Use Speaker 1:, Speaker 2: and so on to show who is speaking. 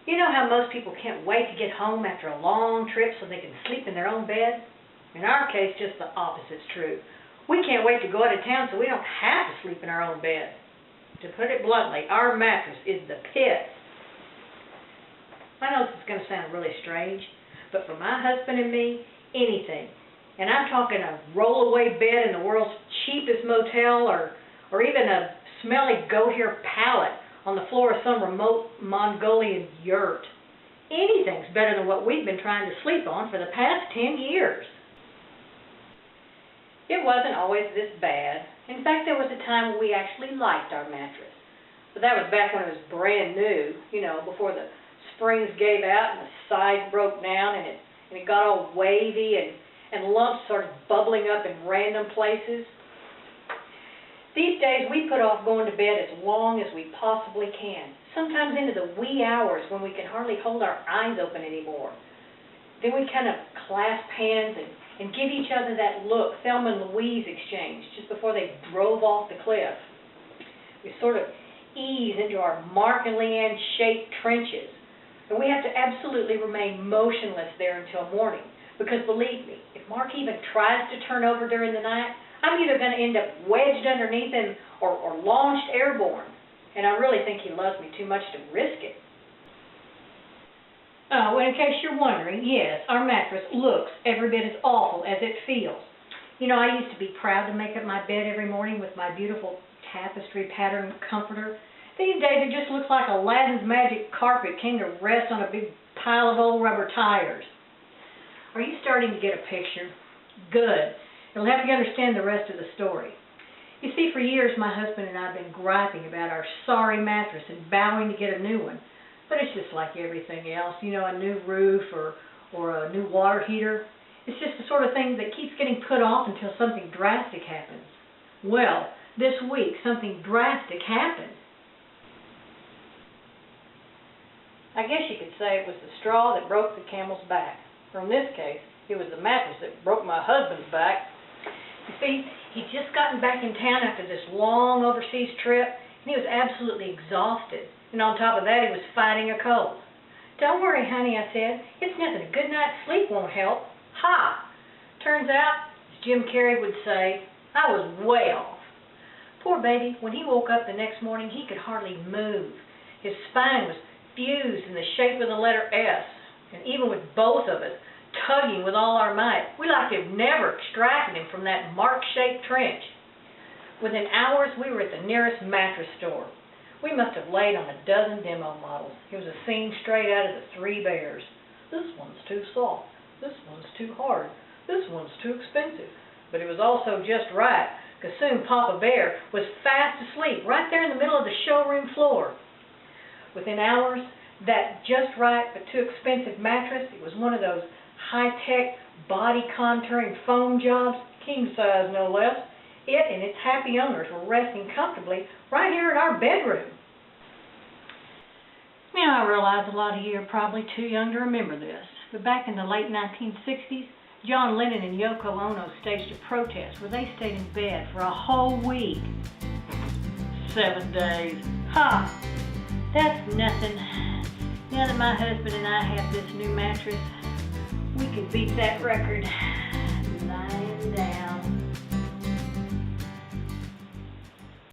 Speaker 1: You know how most people can't wait to get home after a long trip so they can sleep in their own bed? In our case, just the opposite's true. We can't wait to go out of town so we don't have to sleep in our own bed. To put it bluntly, our mattress is the pit. I know this is going to sound really strange, but for my husband and me, anything, and I'm talking a roll-away bed in the world's cheapest motel or even a smelly goat hair pallet on the floor of some remote Mongolian yurt. Anything's better than what we've been trying to sleep on for the past 10 years. It wasn't always this bad. In fact, there was a time when we actually liked our mattress. But that was back when it was brand new, before the springs gave out and the sides broke down and it got all wavy and lumps started bubbling up in random places. These days we put off going to bed as long as we possibly can, sometimes into the wee hours when we can hardly hold our eyes open anymore. Then we kind of clasp hands and give each other that look Thelma and Louise exchanged just before they drove off the cliff. We sort of ease into our Mark and Leanne-shaped trenches, and we have to absolutely remain motionless there until morning, because believe me, if Mark even tries to turn over during the night, I'm either going to end up wedged underneath him or launched airborne, and I really think he loves me too much to risk it. Well, in case you're wondering, yes, our mattress looks every bit as awful as it feels. I used to be proud to make up my bed every morning with my beautiful tapestry pattern comforter. These days it just looks like Aladdin's magic carpet came to rest on a big pile of old rubber tires. Are you starting to get a picture? Good. It'll help you understand the rest of the story. You see, for years my husband and I have been griping about our sorry mattress and vowing to get a new one. But it's just like everything else, a new roof or a new water heater. It's just the sort of thing that keeps getting put off until something drastic happens. Well, this week something drastic happened. I guess you could say it was the straw that broke the camel's back. Or in this case, it was the mattress that broke my husband's back. You see, he'd just gotten back in town after this long overseas trip, and he was absolutely exhausted. And on top of that, he was fighting a cold. "Don't worry, honey," I said. "It's nothing. A good night's sleep won't help." Ha! Turns out, as Jim Carrey would say, I was way off. Poor baby, when he woke up the next morning, he could hardly move. His spine was fused in the shape of the letter S, and even with both of us tugging with all our might, we like to have never extracted him from that mark-shaped trench. Within hours, we were at the nearest mattress store. We must have laid on a dozen demo models. It was a scene straight out of the Three Bears. This one's too soft. This one's too hard. This one's too expensive. But it was also just right, because soon Papa Bear was fast asleep right there in the middle of the showroom floor. Within hours, that just right but too expensive mattress, it was one of those high-tech body contouring foam jobs, king size no less. It and its happy owners were resting comfortably right here in our bedroom. Now, I realize a lot of you are probably too young to remember this, but back in the late 1960s, John Lennon and Yoko Ono staged a protest where they stayed in bed for a whole week. 7 days. Ha! That's nothing. Now that my husband and I have this new mattress, we can beat that record.